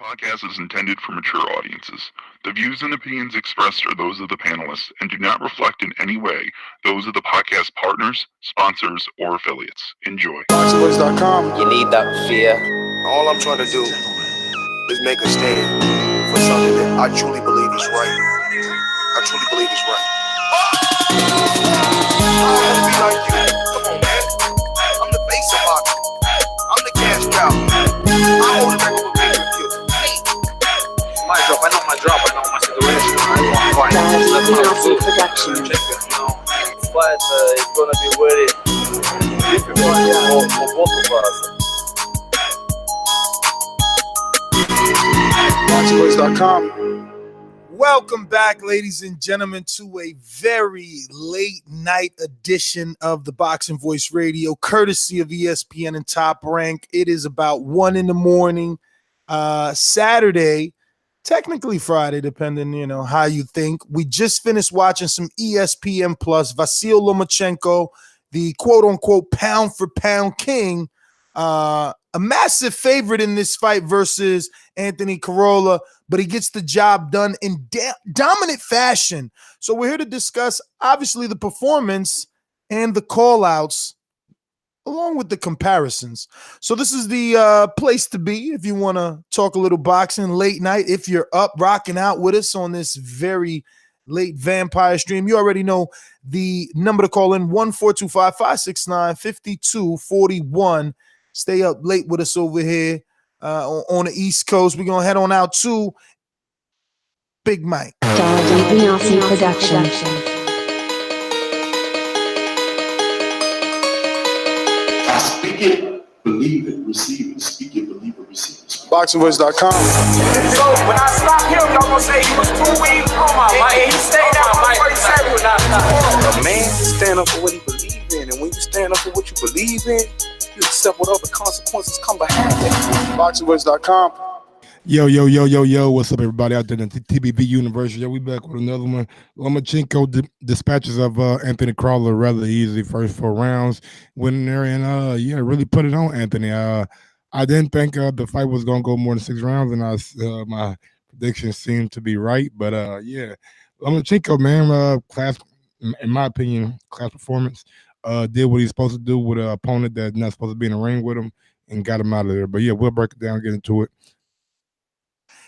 podcast is intended for mature audiences. The views and opinions expressed are those of the panelists and do not reflect in any way those of the podcast partners, sponsors, or affiliates. Enjoy. ThaBoxingvoice.com. You need that fear. All I'm trying to do is make a stand for something that I truly believe is right. I truly believe is right. I want to be like you. Come on, man. I'm the face of boxing. I'm the cash cow. I hold the record with pay-per-view. My drop, I know my drop, I know my situation. I want to fight. Dazn production. But it's gonna be very difficult for both of us. ThaBoxingvoice.com. Welcome back, ladies and gentlemen, to a very late night edition of the Boxing Voice Radio, courtesy of ESPN and Top Rank. It is about 1 a.m, Saturday, technically Friday, depending, how you think. We just finished watching some ESPN Plus. Vasyl Lomachenko, the quote-unquote pound-for-pound king, a massive favorite in this fight versus Anthony Crolla, but he gets the job done in dominant fashion. So we're here to discuss, obviously, the performance and the call-outs, along with the comparisons. So this is the place to be if you want to talk a little boxing late night. If you're up, rocking out with us on this very late vampire stream, you already know the number to call in, 1-425-569-5241. Stay up late with us over here on the East Coast. We're going to head on out to Big Mike. Dazn production. Speak it, believe it, receive it. Speak it, believe it, receive it. ThaBoxingvoice.com. So when I stop him, y'all gonna say he was too weak. He stayed out for 47. A man stand up for what he believes in, and when you stand up for what you believe in, you accept whatever consequences come behind that. ThaBoxingvoice.com. Yo, what's up, everybody out there in the TBV universe? Yo, we back with another one. Lomachenko dispatches of Anthony Crolla rather easy first 4 rounds. Went in there and, really put it on Anthony. I didn't think the fight was going to go more than 6 rounds, and my predictions seemed to be right. But, Lomachenko, man, class, in my opinion, class performance. Did what he's supposed to do with an opponent that's not supposed to be in the ring with him and got him out of there. But, yeah, we'll break it down, get into it.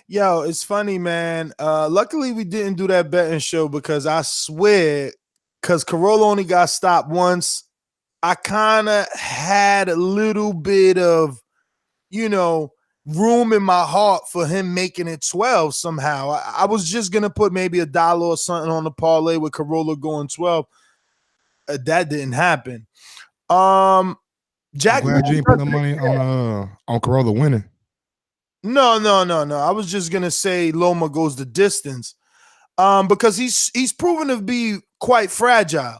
Yo, it's funny, man. Luckily, we didn't do that betting show because I swear, because Crolla only got stopped once, I kind of had a little bit of, room in my heart for him making it 12 somehow. I was just going to put maybe $1 or something on the parlay with Crolla going 12. That didn't happen. Jack, I'm glad you didn't put the money on Crolla winning. No. I was just gonna say Loma goes the distance, because he's proven to be quite fragile.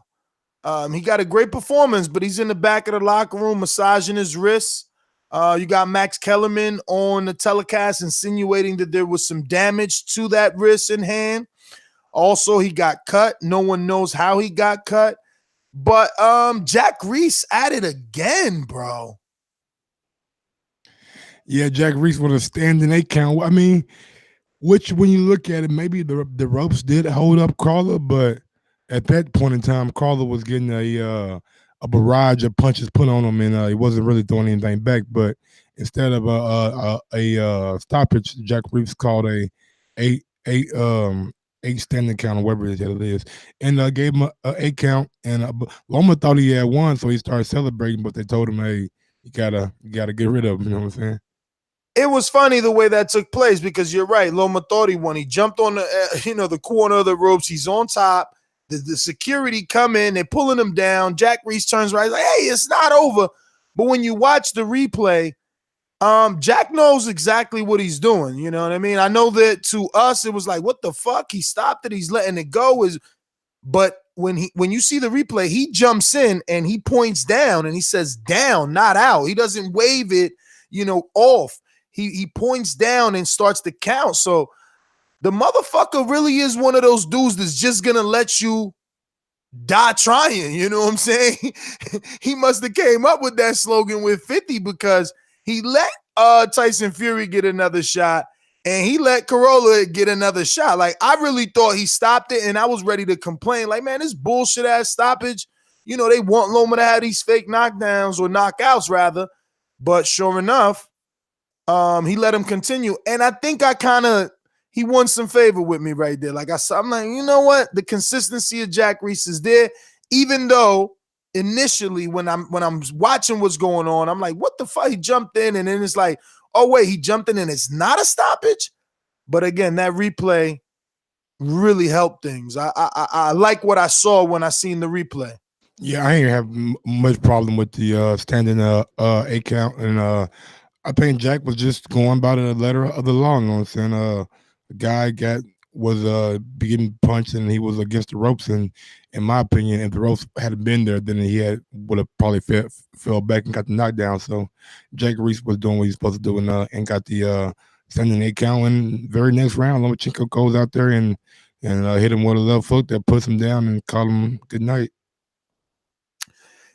He got a great performance, but he's in the back of the locker room massaging his wrists. You got Max Kellerman on the telecast insinuating that there was some damage to that wrist and hand. Also, he got cut. No one knows how he got cut, but Jack Reese at it again, bro. Yeah, Jack Reese with a standing 8 count. I mean, which when you look at it, maybe the ropes did hold up Crolla, but at that point in time, Crolla was getting a barrage of punches put on him, and he wasn't really throwing anything back. But instead of a stoppage, Jack Reese called a 8 standing count or whatever it is, and gave him a 8 count. And Loma thought he had won, so he started celebrating. But they told him, "Hey, you gotta get rid of him." You know what I'm saying? It was funny the way that took place because you're right. Loma thought he won. He jumped on the the corner of the ropes. He's on top. The security come in. They're pulling him down. Jack Reese turns right. He's like, hey, it's not over. But when you watch the replay, Jack knows exactly what he's doing. You know what I mean? I know that to us, it was like, what the fuck? He stopped it. He's letting it go. But when you see the replay, he jumps in and he points down and he says down, not out. He doesn't wave it, off. He points down and starts to count. So the motherfucker really is one of those dudes that's just going to let you die trying. You know what I'm saying? He must have came up with that slogan with 50 because he let Tyson Fury get another shot. and he let Crolla get another shot. Like, I really thought he stopped it, and I was ready to complain. Like, man, this bullshit ass stoppage. You know, they want Loma to have these fake knockdowns or knockouts, rather. But sure enough, he let him continue. And I think he won some favor with me right there. Like, I'm like, you know what? The consistency of Jack Reese is there, even though initially when I'm watching what's going on, I'm like, what the fuck? He jumped in, and then it's like, oh, wait, he jumped in and it's not a stoppage. But again, that replay really helped things. I like what I saw when I seen the replay. Yeah, I ain't have much problem with the standing A count, and I think Jack was just going by the letter of the law. You know what I'm saying? The guy was getting punched, and he was against the ropes. And in my opinion, if the ropes hadn't been there, then he would have probably fell back and got the knockdown. So Jack Reese was doing what he's supposed to do, and got the standing A count. And very next round, Lomachenko goes out there and hit him with a left hook that puts him down and called him good night.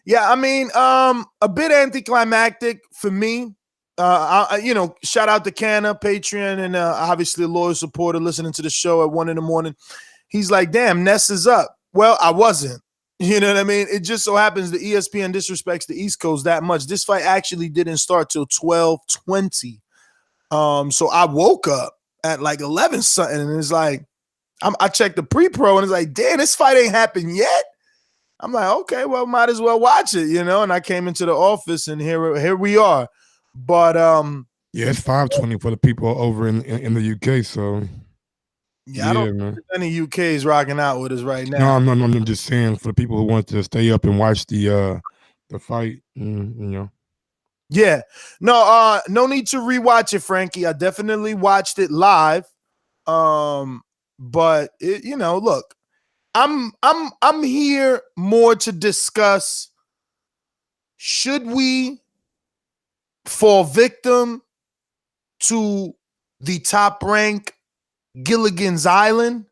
Yeah, I mean, a bit anticlimactic for me. Shout out to Canna, Patreon, and obviously a loyal supporter listening to the show at 1 a.m. He's like, damn, Ness is up. Well, I wasn't. You know what I mean? It just so happens the ESPN disrespects the East Coast that much. This fight actually didn't start till 12:20. So I woke up at like 11 something, and it's like, I checked the pre-pro, and it's like, damn, this fight ain't happened yet. I'm like, okay, well, might as well watch it, you know. And I came into the office, and here we are. But yeah, it's 5:20 for the people over in the UK. So yeah, I don't think any UK is rocking out with us right now. No, I'm just saying for the people who want to stay up and watch the fight, you know. Yeah, no need to rewatch it, Frankie. I definitely watched it live. But it, look, I'm here more to discuss, should we fall victim to the Top Rank Gilligan's Island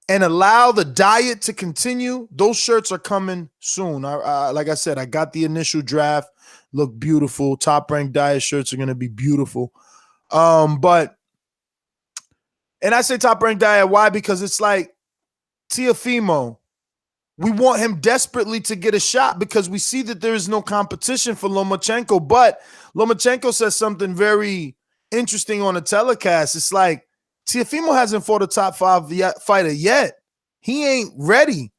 and allow the diet to continue? Those shirts are coming soon. Like I said, I got the initial draft, look beautiful. Top Rank diet shirts are going to be beautiful. And I say Top Rank diet, why? Because it's like Teofimo, we want him desperately to get a shot because we see that there is no competition for Lomachenko. But Lomachenko says something very interesting on the telecast. It's like, Teofimo hasn't fought a top 5 fighter yet. He ain't ready.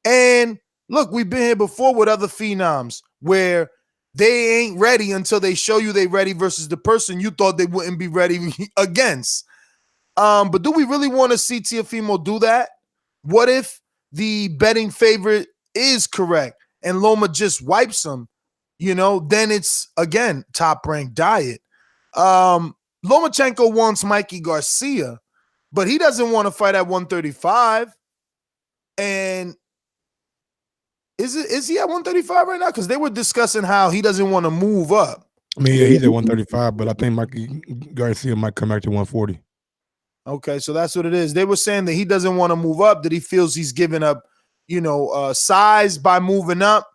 And look, we've been here before with other phenoms where they ain't ready until they show you they ready versus the person you thought they wouldn't be ready against. But do we really want to see Teofimo do that? What if the betting favorite is correct and Loma just wipes him? Then it's, again, Top Rank diet. Lomachenko wants Mikey Garcia, but he doesn't want to fight at 135. And is he at 135 right now? Because they were discussing how he doesn't want to move up. I mean, yeah, he's at 135, but I think Mikey Garcia might come back to 140. Okay, so that's what it is. They were saying that he doesn't want to move up, that he feels he's giving up, size by moving up.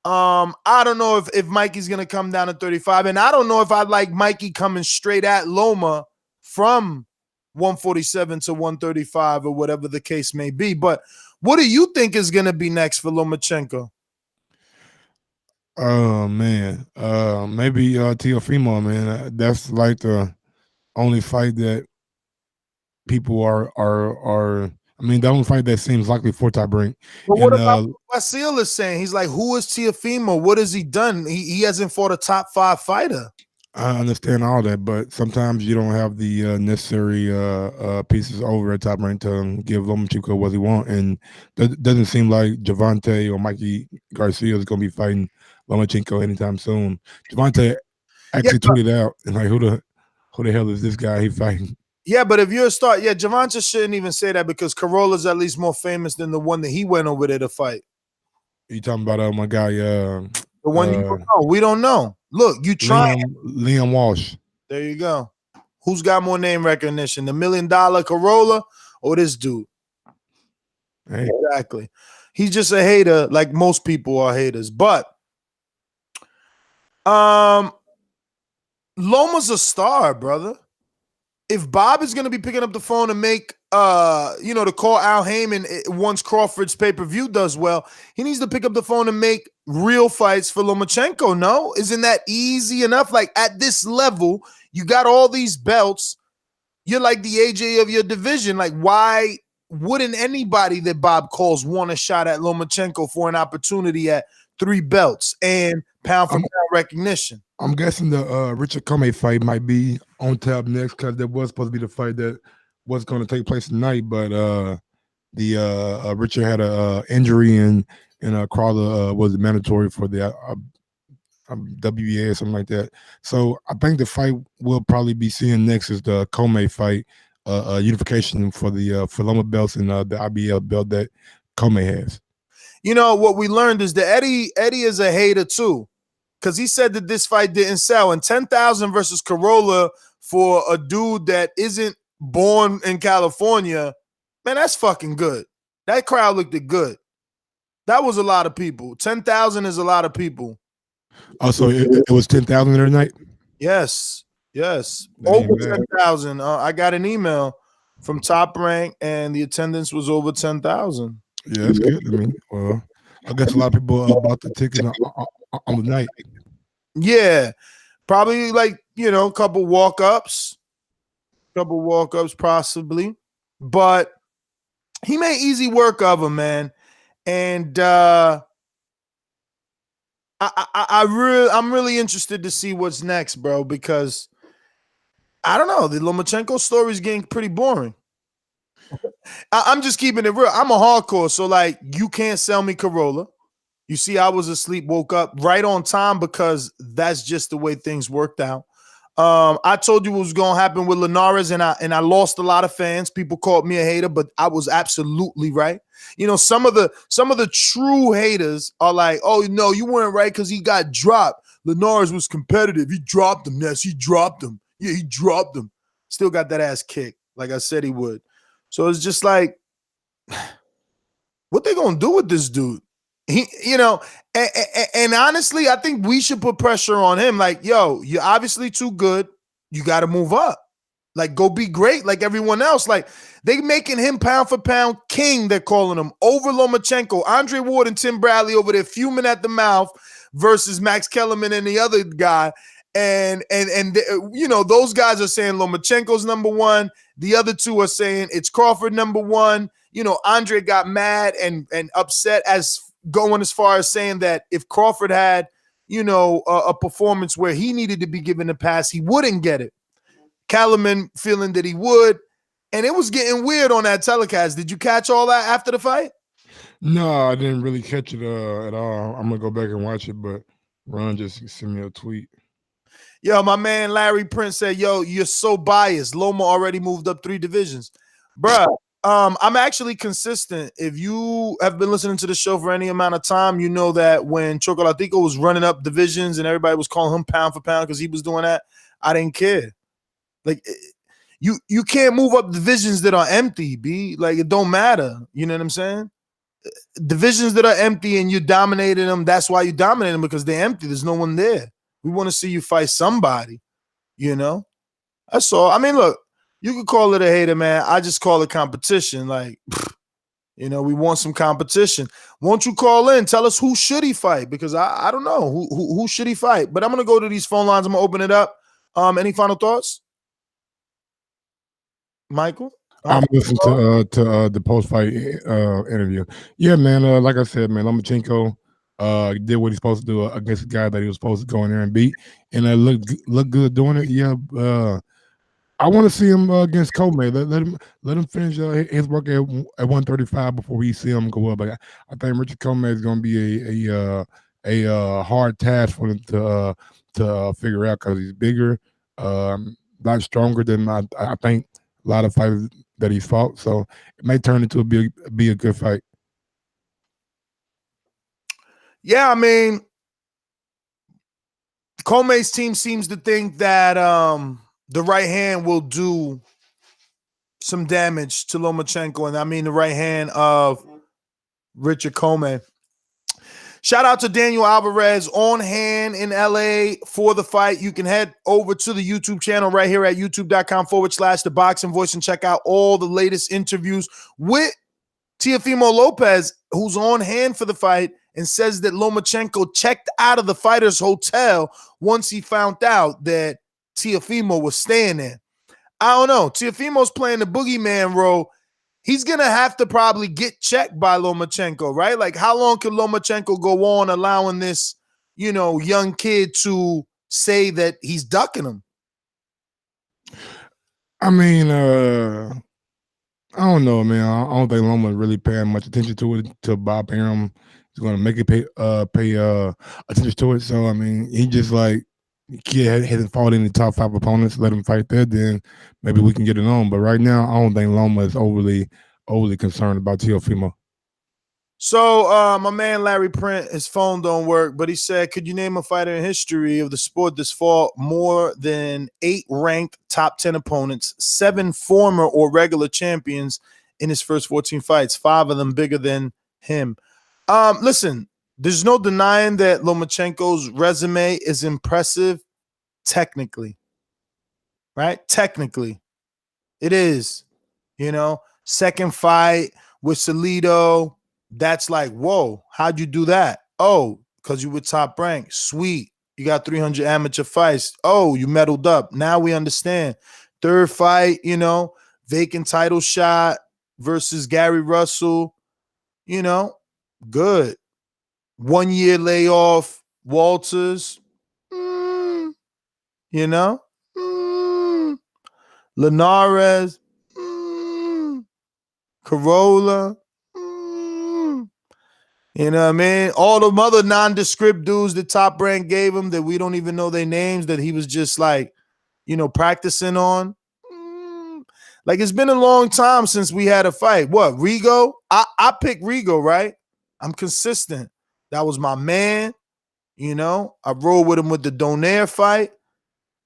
I don't know if Mikey's going to come down to 35, and I don't know if I'd like Mikey coming straight at Loma from 147 to 135 or whatever the case may be. But what do you think is going to be next for Lomachenko? Oh, man. Maybe Teofimo, man. That's like the only fight that people are I mean, the only fight that seems likely for Top Rank. But what about what Vasil is saying? He's like, who is Teofimo? What has he done? He hasn't fought a top 5 fighter. I understand all that, but sometimes you don't have the necessary pieces over at Top Rank to give Lomachenko what he wants, and that doesn't seem like Javante or Mikey Garcia is going to be fighting Lomachenko anytime soon. Javante actually tweeted out, and like, who the hell is this guy he fighting? Yeah, but if you're a star, Javante shouldn't even say that because Crolla's at least more famous than the one that he went over there to fight. You talking about my guy? The one you don't know. We don't know. Look, you trying. Liam Walsh. There you go. Who's got more name recognition, the $1 million Crolla or this dude? Hey. Exactly. He's just a hater, like most people are haters. But Loma's a star, brother. if Bob is going to be picking up the phone and make, to call Al Heyman once Crawford's pay-per-view does well, he needs to pick up the phone and make real fights for Lomachenko. No? Isn't that easy enough? Like, at this level, you got all these belts. You're like the AJ of your division. Like, why wouldn't anybody that Bob calls want a shot at Lomachenko for an opportunity at 3 belts and pound for pound recognition? I'm guessing the Richard Comey fight might be on tap next because there was supposed to be the fight that was going to take place tonight, but the Richard had a injury and Crolla was mandatory for the WBA or something like that. So I think the fight we'll probably be seeing next is the Comey fight, unification for the for Loma belts and the IBL belt that Comey has. You know what we learned is that Eddie is a hater too, because he said that this fight didn't sell, and 10,000 versus Crolla for a dude that isn't born in California, man, that's fucking good. That crowd looked good. That was a lot of people. 10,000 is a lot of people. Oh, so it was 10,000 there tonight? Yes. Over 10,000. I got an email from Top Rank, and the attendance was over 10,000. Yeah, that's good. I mean, well, I guess a lot of people bought the ticket on the night. Yeah, probably like, a couple walk-ups possibly. But he made easy work of him, man. And I'm really interested to see what's next, bro, because I don't know. The Lomachenko story is getting pretty boring. I'm just keeping it real. I'm a hardcore, so like you can't sell me Crolla. You see, I was asleep, woke up right on time because that's just the way things worked out. I told you what was going to happen with Linares, and I lost a lot of fans. People called me a hater, but I was absolutely right. Some of the true haters are like, "Oh no, you weren't right because he got dropped. Linares was competitive. He dropped him. Yes, he dropped him. Yeah, he dropped him. Still got that ass kicked, like I said he would." So it's just like, what they gonna do with this dude? And honestly, I think we should put pressure on him. Like, yo, you're obviously too good. You got to move up. Like, go be great like everyone else. Like, they making him pound for pound king, they're calling him, over Lomachenko. Andre Ward and Tim Bradley over there fuming at the mouth versus Max Kellerman and the other guy. And those guys are saying Lomachenko's number one. The other two are saying it's Crawford number one. Andre got mad and upset going as far as saying that if Crawford had, a performance where he needed to be given a pass, he wouldn't get it. Kellerman feeling that he would. And it was getting weird on that telecast. Did you catch all that after the fight? No, I didn't really catch it at all. I'm going to go back and watch it, but Ron just sent me a tweet. Yo, my man Larry Prince said, yo, you're so biased. Loma already moved up 3 divisions. Bruh, I'm actually consistent. If you have been listening to the show for any amount of time, you know that when Chocolatico was running up divisions and everybody was calling him pound for pound because he was doing that, I didn't care. Like, you can't move up divisions that are empty, B. Like, it don't matter. You know what I'm saying? Divisions that are empty and you dominated them, that's why you dominated them, because they're empty. There's no one there. We want to see you fight somebody, That's all. I mean, look, you could call it a hater, man. I just call it competition. Like, we want some competition. Won't you call in? Tell us who should he fight? Because I don't know. Who should he fight? But I'm going to go to these phone lines. I'm going to open it up. Any final thoughts? Michael? I'm listening to the post-fight interview. Yeah, man. Like I said, man, Lomachenko did what he's supposed to do against the guy that he was supposed to go in there and beat, and look good doing it. Yeah, I want to see him against Comey. Let him finish his work at 135 before we see him go up. But I think Richard Comey is going to be a hard task for him to figure out, because he's bigger, lot stronger than I think a lot of fighters that he's fought. So it may turn into be a good fight. Yeah, I mean, Comey's team seems to think that the right hand will do some damage to Lomachenko, and I mean the right hand of Richard Comey. Shout out to Daniel Alvarez on hand in LA for the fight. You can head over to the YouTube channel right here at youtube.com/ThaBoxingVoice and check out all the latest interviews with Teofimo Lopez, who's on hand for the fight and says that Lomachenko checked out of the fighter's hotel once he found out that Teofimo was staying there. I don't know. Teofimo's playing the boogeyman role. He's going to have to probably get checked by Lomachenko, right? Like, how long can Lomachenko go on allowing this, young kid to say that he's ducking him? I mean, I don't know, man. I don't think Loma's really paying much attention to it. To Bob Arum is going to make it pay attention to it. So, I mean, he just like, kid hasn't fought any top 5 opponents. Let him fight that, then maybe we can get it on. But right now, I don't think Loma is overly concerned about Teofimo. So my man Larry Print, his phone don't work, but he said, could you name a fighter in history of the sport that's fought more than 8 ranked top 10 opponents, 7 former or regular champions in his first 14 fights, 5 of them bigger than him? Listen, there's no denying that Lomachenko's resume is impressive technically, right? Technically, it is. Second fight with Salido, that's like, whoa, how'd you do that? Oh, because you were top ranked. Sweet. You got 300 amateur fights. Oh, you medaled up. Now we understand. Third fight, vacant title shot versus Gary Russell, good. 1 year layoff, Walters, Linares, Crolla, you know what I mean? All the other nondescript dudes that Top Rank gave him that we don't even know their names, that he was just like, practicing on. Like, it's been a long time since we had a fight. What, Rigo? I picked Rigo, right? I'm consistent. That was my man. I rolled with him with the Donaire fight.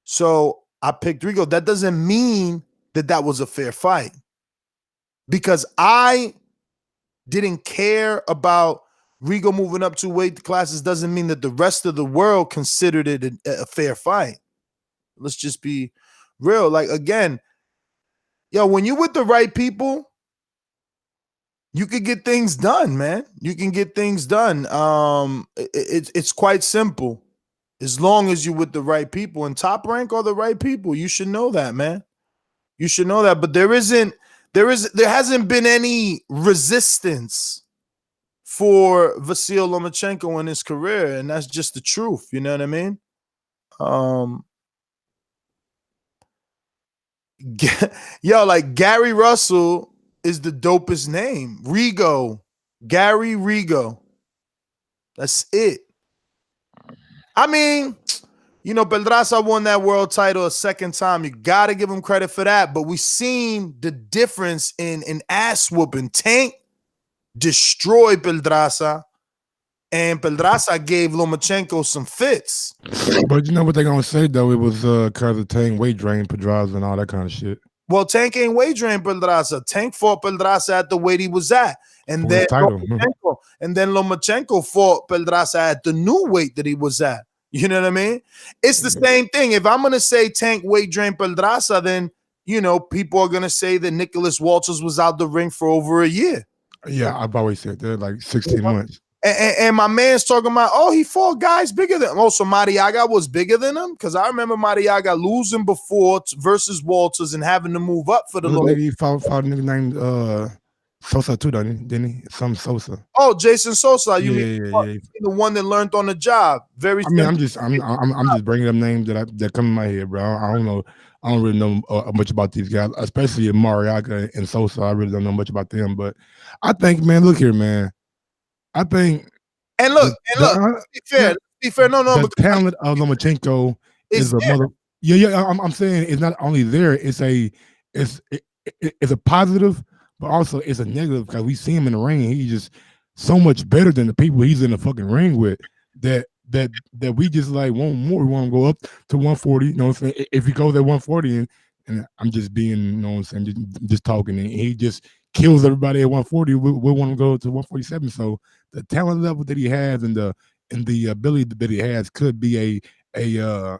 So I picked Rigo. That doesn't mean that was a fair fight, because I didn't care about Rigo moving up 2 weight classes. Doesn't mean that the rest of the world considered it a fair fight. Let's just be real. Like, again, when you're with the right people, you could get things done, man. You can get things done. It's quite simple. As long as you're with the right people, and Top Rank are the right people. You should know that, man. You should know that. But there hasn't been any resistance for Vasyl Lomachenko in his career, and that's just the truth. You know what I mean? Like Gary Russell is the dopest name. Rigo. Gary Rigo. That's it. I mean, Pedraza won that world title a second time. You got to give him credit for that. But we seen the difference in ass whooping. Tank destroyed Pedraza, and Pedraza gave Lomachenko some fits. But you know what they're going to say, though? It was because of Tank weight drain Pedraza and all that kind of shit. Well, Tank ain't weight drained Pedraza. Tank fought Pedraza at the weight he was at. And then Lomachenko fought Pedraza at the new weight that he was at. You know what I mean? It's the same thing. If I'm going to say Tank weight drained Pedraza, then, people are going to say that Nicholas Walters was out the ring for over a year. Yeah, I've always said that, like 16 months. And my man's talking about, he fought guys bigger than him. Oh, so Mariaga was bigger than him? Because I remember Mariaga losing before versus Walters and having to move up for the low. He fought a nigga named Sosa too, didn't he? Some Sosa. Oh, Jason Sosa. You mean the one that learned on the job? I'm just bringing up names that come in my head, bro. I don't know. I don't really know much about these guys, especially Mariaga and Sosa. I really don't know much about them. But I think, man, look here, man. I think, and look, be fair. No, the talent of Lomachenko is a mother. Yeah. I'm saying it's not only there. It's a positive, but also it's a negative, because we see him in the ring. And he's just so much better than the people he's in the fucking ring with. That we just like want more. We want to go up to 140. You know what I'm saying? If he goes at 140, and I'm just being, you know what I'm saying, just talking, and he just kills everybody at 140. We want to go to 147. So the talent level that he has and the ability that he has could be a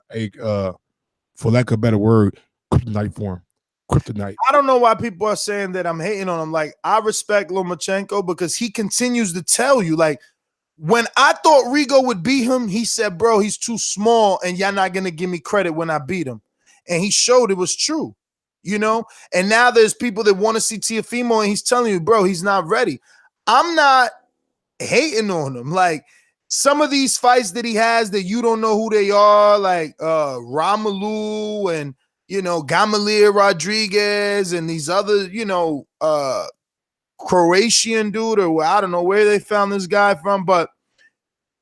for lack of a better word, kryptonite for him. Kryptonite. I don't know why people are saying that I'm hating on him. Like, I respect Lomachenko because he continues to tell you, like, when I thought Rigo would beat him, he said, bro, he's too small and y'all not going to give me credit when I beat him. And he showed it was true, you know? And now there's people that want to see Teofimo and he's telling you, bro, he's not ready. I'm not hating on him. Like, some of these fights that he has that you don't know who they are, like Romulo and, you know, Gamaliel Rodriguez and these other, you know, Croatian dude, or I don't know where they found this guy from, but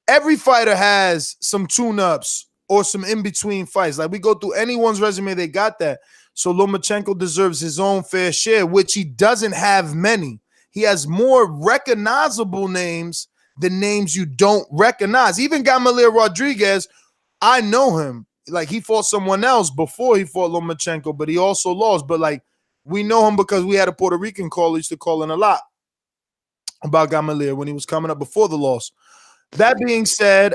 every fighter has some tune-ups or some in-between fights. Like, we go through anyone's resume, they got that. So Lomachenko deserves his own fair share, which he doesn't have many. He has more recognizable names than names you don't recognize. Even Gamaliel Rodriguez, I know him. Like, he fought someone else before he fought Lomachenko, but he also lost. But, like, we know him because we had a Puerto Rican caller used to call in a lot about Gamaliel when he was coming up before the loss. That being said,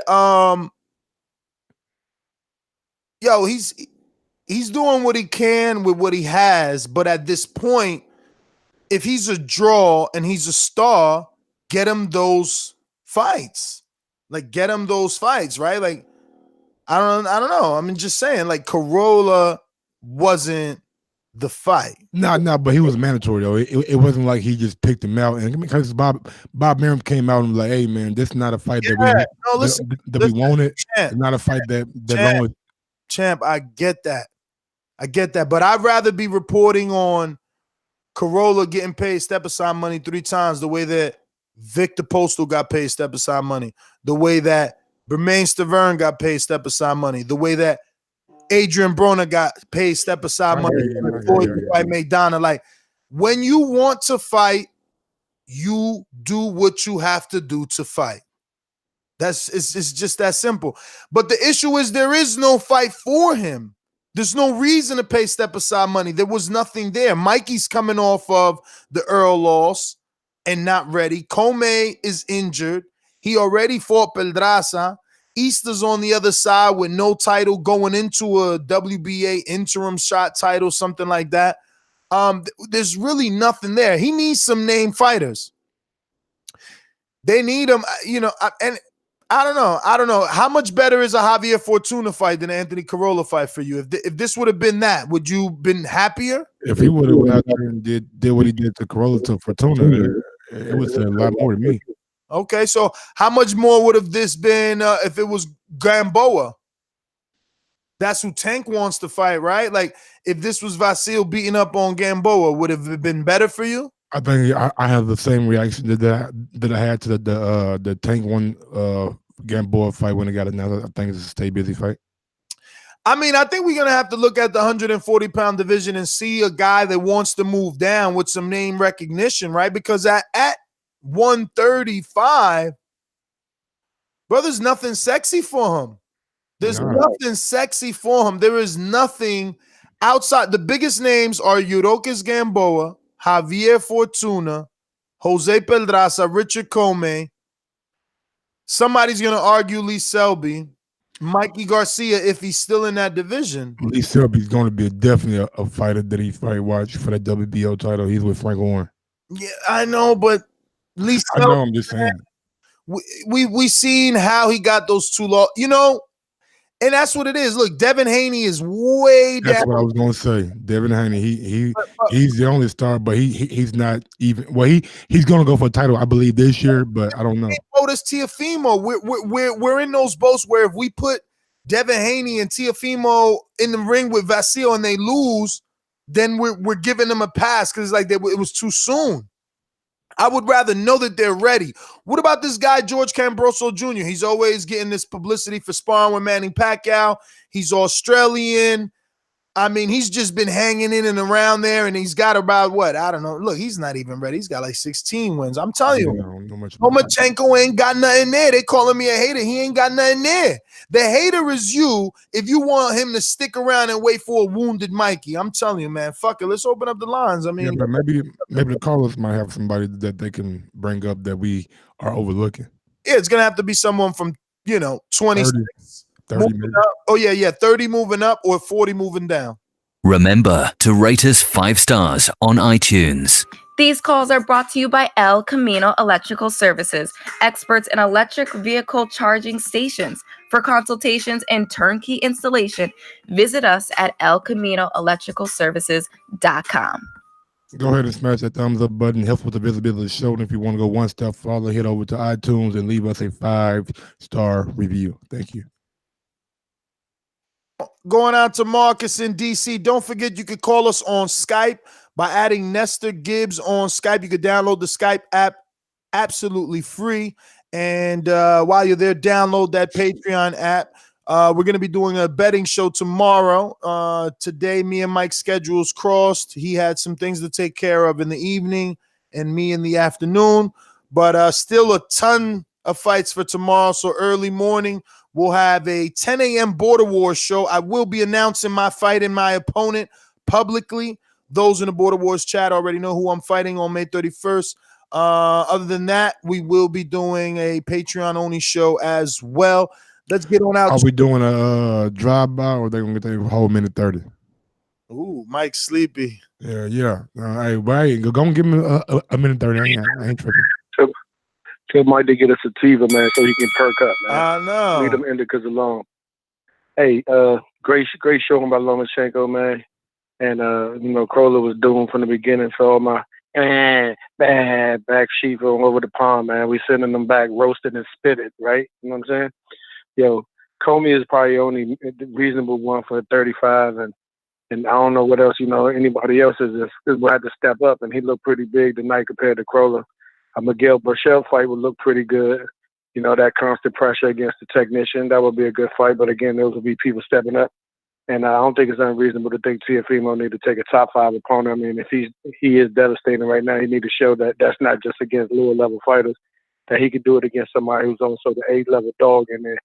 he's doing what he can with what he has, but at this point, if he's a draw and he's a star, get him those fights. Like, get him those fights, right? Like, I don't know. I mean, just saying, like, Crolla wasn't the fight. No, but he was mandatory though. It wasn't like he just picked him out, and because Bob Merriam came out and was like, "Hey man, this is not a fight that we wanted. It's not a fight that Champ, I get that, but I'd rather be reporting on Crolla getting paid step aside money 3 times the way that Victor Postal got paid step aside money, the way that Bermain Stavern got paid step aside money, the way that Adrian Broner got paid step aside money before he fight Maidana. Like, when you want to fight, you do what you have to do to fight. It's just that simple. But the issue is there is no fight for him. There's no reason to pay step aside money. There was nothing there. Mikey's coming off of the Earl loss and not ready. Comey is injured. He already fought Pedraza. Easter's on the other side with no title, going into a WBA interim shot title, something like that. There's really nothing there. He needs some named fighters. They need him, you know, and I don't know. How much better is a Javier Fortuna fight than an Anthony Crolla fight for you? If this would have been that, would you been happier? If he would have went out there and did what he did to Crolla to Fortuna, it was a lot more to me. Okay, so how much more would have this been if it was Gamboa? That's who Tank wants to fight, right? Like, if this was Vasil beating up on Gamboa, would have it been better for you? I think I have the same reaction that I had to the Tank one Gamboa fight when it got announced. I think it's a stay busy fight. I mean, I think we're going to have to look at the 140-pound division and see a guy that wants to move down with some name recognition, right? Because at 135, bro, there's nothing sexy for him. There's nothing sexy for him. There is nothing outside. The biggest names are Yurokis Gamboa, Javier Fortuna, Jose Pedraza, Richard Comey. Somebody's going to argue Lee Selby, Mikey Garcia, if he's still in that division. Lee Selby's going to be definitely a fighter that he fight watch for that WBO title. He's with Frank Warren. Yeah, I know, but Lee Selby, I know, I'm just saying. We seen how he got those 2 laws, you know, and that's what it is. Look, Devin Haney is way down. That's what I was going to say. Devin Haney, he's the only star, but he's not even. Well, he's going to go for a title, I believe, this year, but I don't know. Otis Teofimo, we're in those boats where if we put Devin Haney and Teofimo in the ring with Vasil and they lose, then we're giving them a pass because like it was too soon. I would rather know that they're ready. What about this guy, George Cambroso Jr.? He's always getting this publicity for sparring with Manny Pacquiao. He's Australian. I mean, he's just been hanging in and around there, and he's got about what? I don't know. Look, he's not even ready. He's got like 16 wins. I'm telling you, I don't know much about Lomachenko ain't got nothing there. They calling me a hater. He ain't got nothing there. The hater is you if you want him to stick around and wait for a wounded Mikey. I'm telling you, man. Fuck it. Let's open up the lines. I mean, yeah, but maybe the callers might have somebody that they can bring up that we are overlooking. yeah, it's gonna have to be someone from 26. 30 moving maybe. up. Oh yeah, 30 moving up or 40 moving down. Remember to rate us 5 stars on iTunes. These calls are brought to you by El Camino Electrical Services, experts in electric vehicle charging stations. For consultations and turnkey installation, visit us at elcaminoelectricalservices.com. Go ahead and smash that thumbs up button. Helps with the visibility of the show. And if you want to go one step farther, head over to iTunes and leave us a 5-star review. Thank you. Going out to Marcus in DC. Don't forget you could call us on Skype by adding Nestor Gibbs on Skype. You could download the Skype app absolutely free. And while you're there, download that Patreon app. We're going to be doing a betting show tomorrow. Today, me and Mike's schedules crossed. He had some things to take care of in the evening and me in the afternoon. But still a ton of fights for tomorrow. So early morning, we'll have a 10 a.m. Border Wars show. I will be announcing my fight and my opponent publicly. Those in the Border Wars chat already know who I'm fighting on May 31st. Other than that, we will be doing a Patreon-only show as well. Let's get on out. Are we doing a drive-by or are they going to get their whole minute 30? Ooh, Mike's sleepy. Yeah. Hey, go and give me a minute 30. I ain't tripping. Tell Mike to get a sativa, man, so he can perk up, man. I know. Leave them indicas alone. Hey, great showing by Lomachenko, man. And, Crolla was doomed from the beginning. So all my bad back sheep over the pond, man. We sending them back roasted and spitted, right? You know what I'm saying? Yo, Comey is probably the only reasonable one for 35. And I don't know what else, anybody else will have to step up. And he looked pretty big tonight compared to Crolla. A Miguel Burchell fight would look pretty good. That constant pressure against the technician, that would be a good fight. But again, those will be people stepping up. And I don't think it's unreasonable to think Teofimo need to take a top 5 opponent. I mean, if he is devastating right now, he need to show that that's not just against lower level fighters, that he could do it against somebody who's also the A level dog in there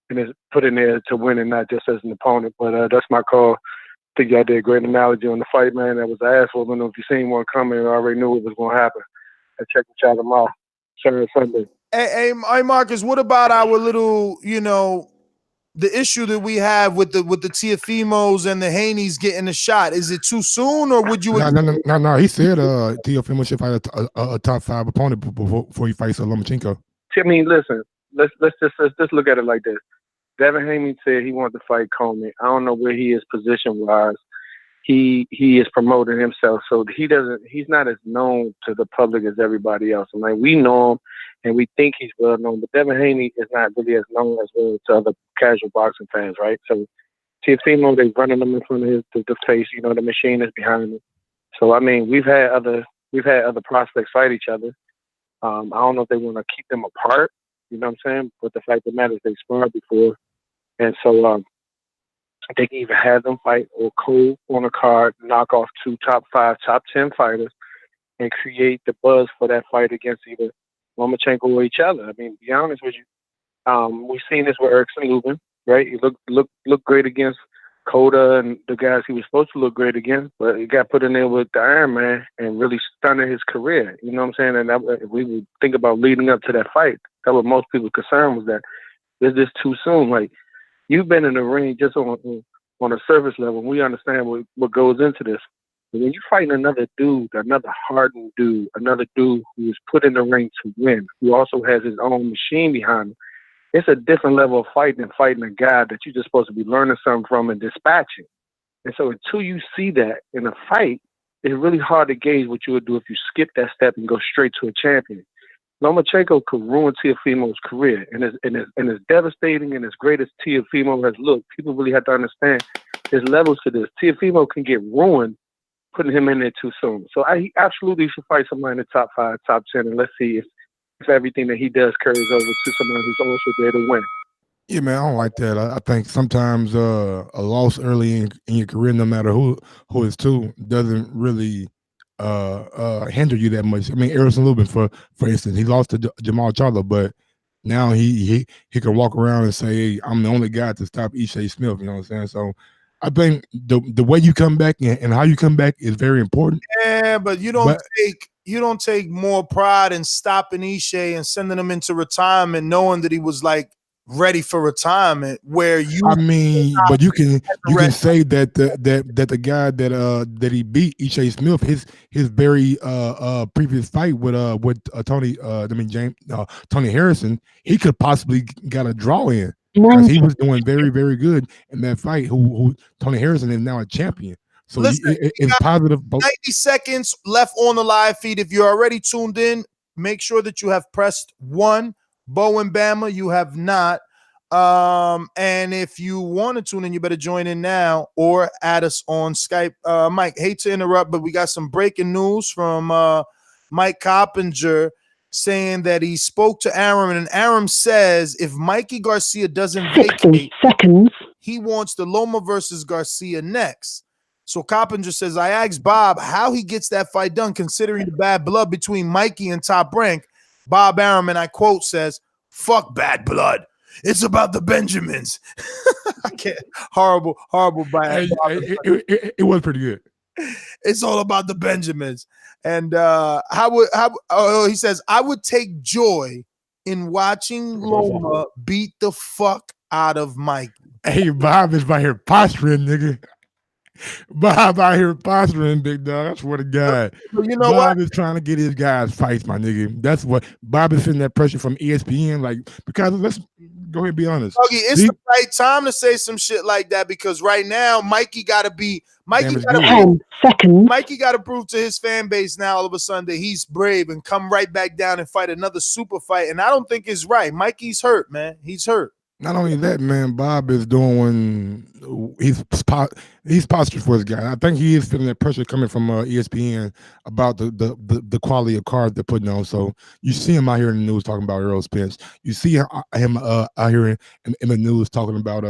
and is put in there to win and not just as an opponent. But that's my call. I think y'all did a great analogy on the fight, man. That was an asshole. I don't know if you seen one coming or already knew it was going to happen. I check the chat tomorrow, Saturday, Sunday. Hey, Marcus, what about our little, the issue that we have with the Teofimos and the Haneys getting a shot? Is it too soon, or would you? No. He said Teofimo should fight a top 5 opponent before he fights Lomachenko. I mean, listen, let's just look at it like this. Devin Haney said he wanted to fight Comey. I don't know where he is position wise. He is promoting himself, so he's not as known to the public as everybody else. And we know him and we think he's well known, but Devin Haney is not really as known as well to other casual boxing fans, right? So Teofimo, they're running him in front of the face, the machine is behind him. So I mean, we've had other prospects fight each other. I don't know if they want to keep them apart, you know what I'm saying? But the fact of the matter is they sparred before. And so they can even have them fight or co on a card, knock off 2 top 5, top 10 fighters, and create the buzz for that fight against either Lomachenko or each other. I mean, to be honest with you, we've seen this with Erickson Lubin, right? He looked great against Coda and the guys he was supposed to look great against, but he got put in there with the Iron Man and really stunted his career. You know what I'm saying? And if we would think about leading up to that fight, that was most people's concern was that is this too soon? Like, you've been in the ring just on a surface level. We understand what goes into this. But when you're fighting another dude, another hardened dude, another dude who is put in the ring to win, who also has his own machine behind him, it's a different level of fight than fighting a guy that you're just supposed to be learning something from and dispatching. And so until you see that in a fight, it's really hard to gauge what you would do if you skip that step and go straight to a champion. Lomachenko could ruin Teofimo's career, and as devastating and as great as Teofimo has looked, people really have to understand there's levels to this. Teofimo can get ruined putting him in there too soon. So he absolutely should fight somebody in the top 5, top 10, and let's see if everything that he does carries over to someone who's also there to win. Yeah, man, I don't like that. I think sometimes a loss early in your career, no matter who it's to, doesn't really hinder you that much. I mean, Errolson Lubin, for instance, he lost to Jamal Charlo, but now he can walk around and say, hey, I'm the only guy to stop Ishe Smith. You know what I'm saying? So I think the way you come back and how you come back is very important. Yeah, but you don't take more pride in stopping Ishe and sending him into retirement, knowing that he was like ready for retirement. Where you, I mean, but you can say that the guy that he beat Ishe Smith, his very previous fight with Tony Tony Harrison, he could possibly got a draw in because he was doing very, very good in that fight. Who Tony Harrison is now a champion. So listen, it's positive. 90 seconds left on the live feed. If you're already tuned in, make sure that you have pressed 1. Bo and Bama, you have not. And if you want to tune in, you better join in now or add us on Skype. Mike, hate to interrupt, but we got some breaking news from Mike Coppinger saying that he spoke to Aram, and Aram says if Mikey Garcia doesn't vacate, he wants the Loma versus Garcia next. So Coppinger says, I asked Bob how he gets that fight done, considering the bad blood between Mikey and Top Rank. Bob Aram, and I quote, says, fuck bad blood. It's about the Benjamins. I can't. Horrible. It was pretty good. It's all about the Benjamins. And he says, I would take joy in watching Loma beat the fuck out of Mikey. Hey, Bob is right here posturing, nigga. Bob out here posturing, big dog. I swear to God. You know Bob is trying to get his guys fights, my nigga. That's what Bob is feeling that pressure from ESPN. Like, because let's go ahead and be honest. Okay, it's the right time to say some shit like that because right now Mikey got to prove to his fan base now all of a sudden that he's brave and come right back down and fight another super fight. And I don't think it's right. Mikey's hurt, man. He's hurt. Not only that, man, Bob is doing. He's postured for his guy. I think he is feeling that pressure coming from ESPN about the quality of cards they're putting on. So you see him out here in the news talking about Errol Spence. You see him out here in the news talking about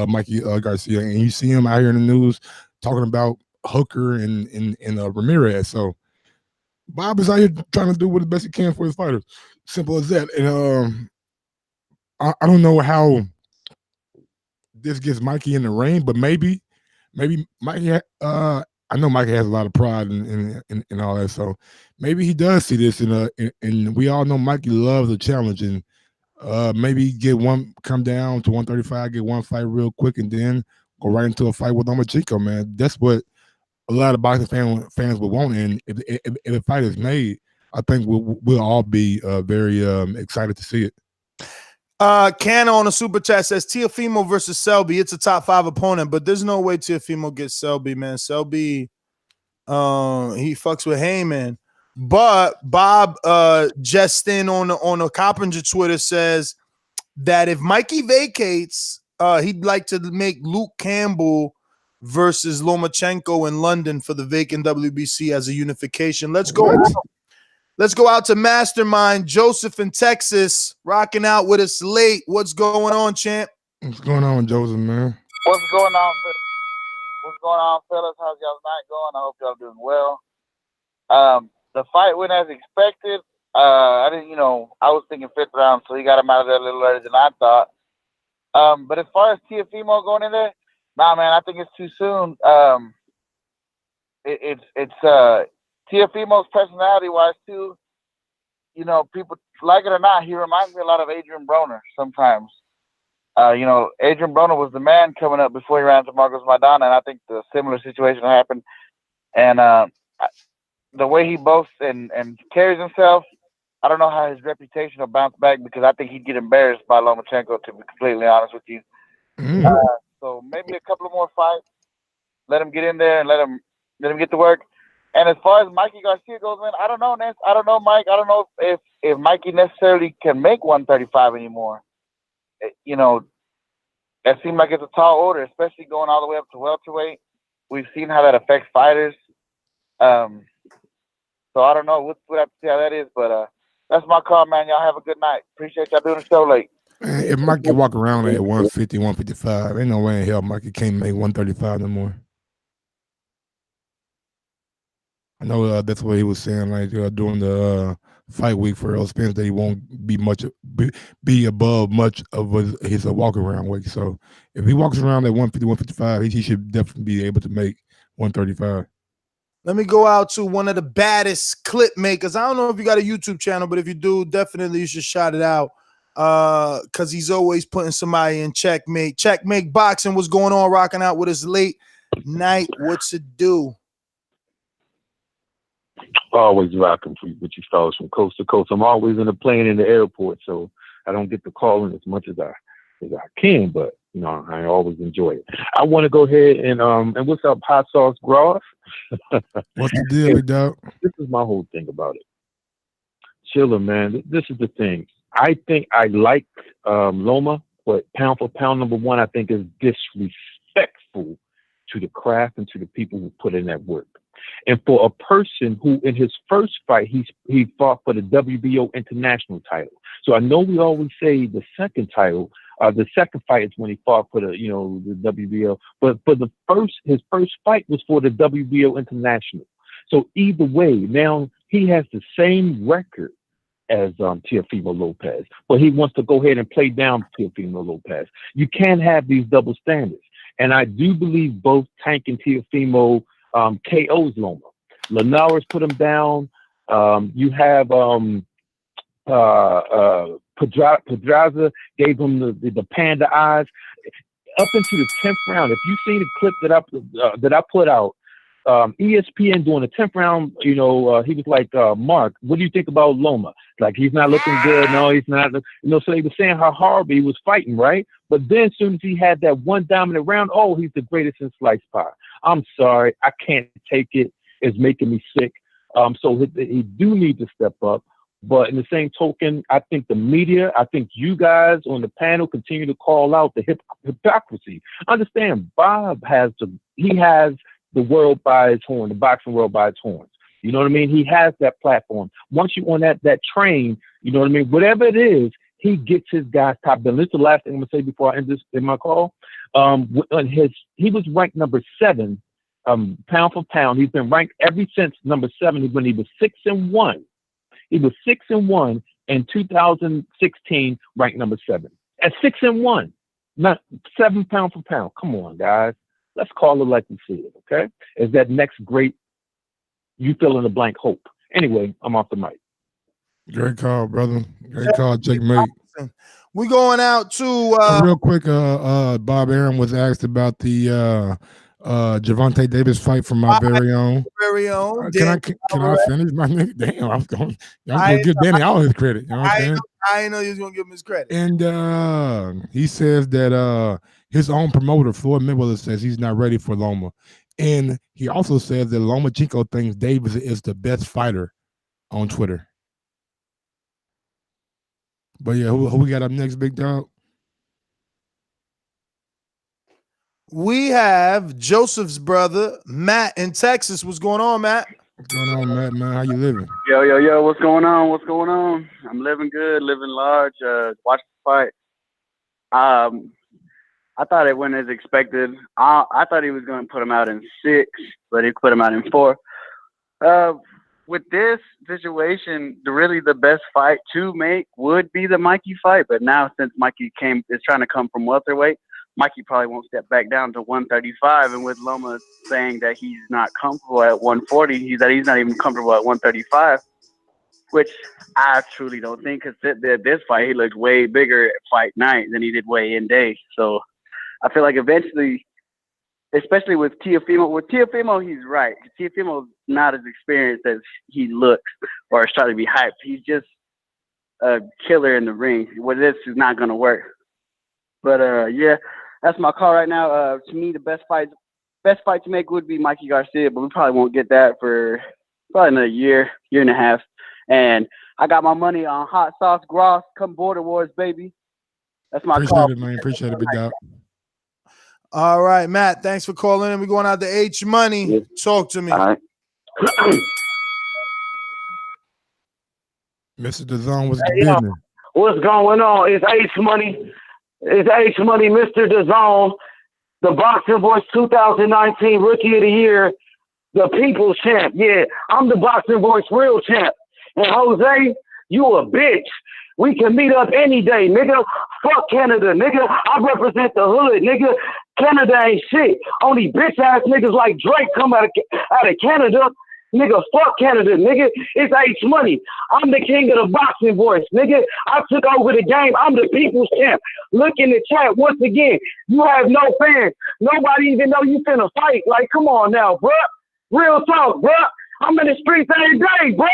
Mikey Garcia, and you see him out here in the news talking about Hooker and Ramirez. So Bob is out here trying to do what the best he can for his fighters. Simple as that. And I don't know how this gets Mikey in the ring, but maybe Mikey. I know Mikey has a lot of pride in all that, so maybe he does see this. And we all know Mikey loves a challenge, and maybe come down to 135, get one fight real quick, and then go right into a fight with Lomachenko. Man, that's what a lot of boxing fans would want. And if a fight is made, I think we'll all be very excited to see it. Canna on a super chat says Teofimo versus Selby. It's a top 5 opponent, but there's no way Teofimo gets Selby, man. Selby, he fucks with Heyman. But Bob Justin on a Coppinger Twitter says that if Mikey vacates, he'd like to make Luke Campbell versus Lomachenko in London for the vacant WBC as a unification. Let's go. Let's go out to Mastermind. Joseph in Texas, rocking out with us late. What's going on, champ? What's going on, Joseph, man? What's going on, fellas? How's y'all's night going? I hope y'all doing well. The fight went as expected. I was thinking 5th round, so he got him out of there a little earlier than I thought. But as far as Teofimo going in there, nah, man, I think it's too soon. Teofimo's personality-wise, too, people like it or not, he reminds me a lot of Adrian Broner sometimes. Adrian Broner was the man coming up before he ran to Marcos Maidana, and I think the similar situation happened. And the way he boasts and carries himself, I don't know how his reputation will bounce back because I think he'd get embarrassed by Lomachenko, to be completely honest with you. So maybe a couple of more fights, let him get in there and let him get to work. And as far as Mikey Garcia goes, man, I don't know, Ness. I don't know, Mike. I don't know if Mikey necessarily can make 135 anymore. It seems like it's a tall order, especially going all the way up to welterweight. We've seen how that affects fighters. So I don't know. We'll have to see how that is. But that's my call, man. Y'all have a good night. Appreciate y'all doing the show late. Man, if Mike can walk around at 150, 155, ain't no way in hell Mike can't make 135 no more. I know that's what he was saying, like during the fight week for Earl Spence, that he won't be above much of his walk around weight. So if he walks around at 150, 155, he should definitely be able to make 135. Let me go out to one of the baddest clip makers. I don't know if you got a YouTube channel, but if you do, definitely you should shout it out. Because he's always putting somebody in checkmate. Checkmate Boxing, what's going on? Rocking out with us late night. What's it do? Always rocking with you fellas from coast to coast. I'm always in the plane in the airport, so I don't get to call in as much as I can, but you know, I always enjoy it. I want to go ahead and what's up, Hot Sauce Gross? What's the deal, big dog? This is my whole thing about it. Chiller, man. This is the thing. I think I like Loma, but pound for pound, number one, I think is disrespectful to the craft and to the people who put in that work. And for a person who, in his first fight, he fought for the WBO international title. So I know we always say the second title, the second fight is when he fought for the WBO. But for his first fight was for the WBO international. So either way, now he has the same record as Teofimo Lopez, but he wants to go ahead and play down Teofimo Lopez. You can't have these double standards. And I do believe both Tank and Teofimo KO's Loma. Linares put him down. You have Pedraza gave him the panda eyes up into the 10th round. If you've seen the clip that I put out, ESPN doing the 10th round, he was like, Mark, what do you think about Loma? Like, he's not looking good. No, he's not. So they were saying how horrible he was fighting, right? But then as soon as he had that one dominant round, oh, he's the greatest in sliced pie. I'm sorry, I can't take it. It's making me sick. So he do need to step up. But in the same token, I think the media, I think you guys on the panel continue to call out the hypocrisy. Understand, Bob has the world by its horn, the boxing world by its horns. You know what I mean? He has that platform. Once you're on that train, you know what I mean? Whatever it is, he gets his guys top billing. This is the last thing I'm going to say before I end this in my call. He was ranked number 7, pound for pound. He's been ranked ever since number 7 when he was 6-1. He was 6-1 in 2016, ranked number 7. At 6-1, not 7 pound for pound. Come on, guys. Let's call it like we see it, okay? Is that next great, you fill in the blank hope. Anyway, I'm off the mic. Great call, brother. Great call, checkmate. We going out to real quick. Bob Aaron was asked about the Gervonta Davis fight from my very own. Can I finish my nigga? Damn, I was going. I'm give Danny all his credit. You know what I'm saying? I didn't know you was gonna give him his credit. And he says that his own promoter, Floyd Mayweather, says he's not ready for Loma. And he also says that Lomachenko thinks Davis is the best fighter on Twitter. But yeah, who we got up next, big dog? We have Joseph's brother, Matt, in Texas. What's going on, Matt? What's going on, Matt, man? How you living? Yo, what's going on? What's going on? I'm living good, living large, watch the fight. I thought it went as expected. I thought he was going to put him out in 6, but he put him out in 4. With this situation, really the best fight to make would be the Mikey fight. But now since Mikey is trying to come from welterweight, Mikey probably won't step back down to 135. And with Loma saying that he's not comfortable at 140, he's not even comfortable at 135, which I truly don't think, because this fight, he looked way bigger at fight night than he did weigh-in day. So I feel like eventually, especially with Teofimo, he's right. Teofimo's not as experienced as he looks or is trying to be hyped. He's just a killer in the ring. Well, this is not going to work. But, yeah, that's my call right now. To me, the best fight to make would be Mikey Garcia, but we probably won't get that for probably another year and a half. And I got my money on Hot Sauce Gross. Come Border Wars, baby. That's my call. Appreciate it, man. Appreciate it, big dog. All right, Matt, thanks for calling in. We're going out to H Money. Yeah. Talk to me. All right. Mr. Dazn, what's the business? What's going on? It's H Money. It's H Money, Mr. Dazn, the Boxing Voice 2019 Rookie of the Year, the People's Champ. Yeah, I'm the Boxing Voice real champ. And Jose, you a bitch. We can meet up any day, nigga. Fuck Canada, nigga. I represent the hood, nigga. Canada ain't shit. Only bitch ass niggas like Drake come out of Canada. Nigga, fuck Canada, nigga. It's H Money. I'm the king of the Boxing Voice, nigga. I took over the game. I'm the people's champ. Look in the chat once again. You have no fans. Nobody even know you finna fight. Like, come on now, bruh. Real talk, bruh. I'm in the streets every day, bruh.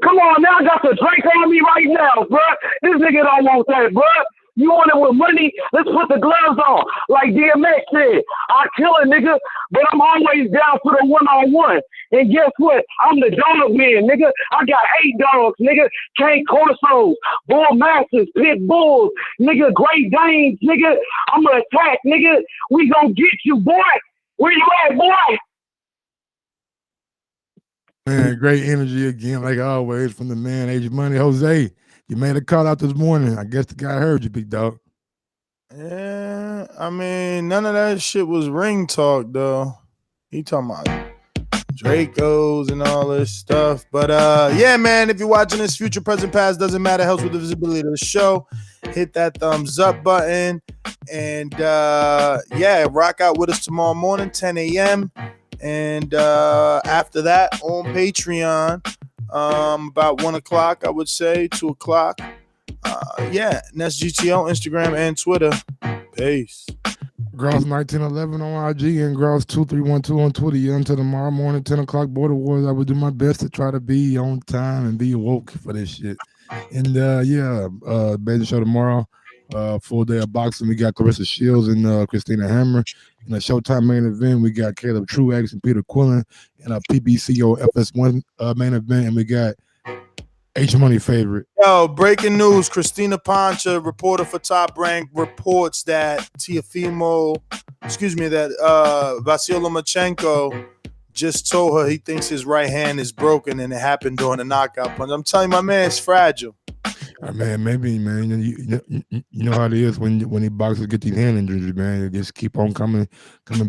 Come on now, I got the Drake on me right now, bruh. This nigga don't want that, bruh. You want it with money? Let's put the gloves on. Like DMX said, I kill a nigga, but I'm always down for the one-on-one. And guess what? I'm the dog man, nigga. I got 8 dogs, nigga. Cane Corsos, Bull Masters, Pit Bulls, nigga, Great Danes, nigga. I'm gonna attack, nigga. We gonna get you, boy. Where you at, boy? Man, great energy again, like always, from the man, H Money. Jose, you made a call out this morning. I guess the guy heard you, big dog. Yeah, I mean, none of that shit was ring talk, though. He talking about Dracos and all this stuff. But yeah, man, if you're watching this, future, present, past, doesn't matter, helps with the visibility of the show. Hit that thumbs up button. And yeah, rock out with us tomorrow morning, 10 a.m. And after that, on Patreon, about 1 o'clock, I would say, 2 o'clock. Yeah, and that's GTO, Instagram, and Twitter. Peace. Gross1911 on IG and Gross2312 on Twitter. Yeah, until tomorrow morning, 10 o'clock, Border Wars. I will do my best to try to be on time and be woke for this shit. And yeah, Beta show tomorrow. Full day of boxing. We got Clarissa Shields and Christina Hammer. In a Showtime main event, we got Caleb Truax and Peter Quillen. And a PBCO FS1 main event, and we got H Money favorite. Yo, breaking news. Christina Pancha, reporter for Top Rank, reports that Vasyl Lomachenko just told her he thinks his right hand is broken and it happened during a knockout punch. I'm telling you, my man is fragile. Man, maybe, man. You know how it is when the boxers get these hand injuries, man. They just keep on coming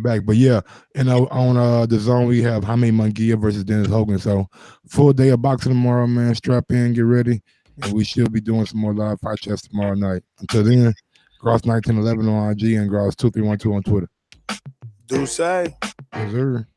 back. But yeah, and on the zone we have Jaime Munguia versus Dennis Hogan. So full day of boxing tomorrow, man. Strap in, get ready, and we should be doing some more live fight chats tomorrow night. Until then, Gross1911 on IG and Gross2312 on Twitter. Do say. Yes, sir.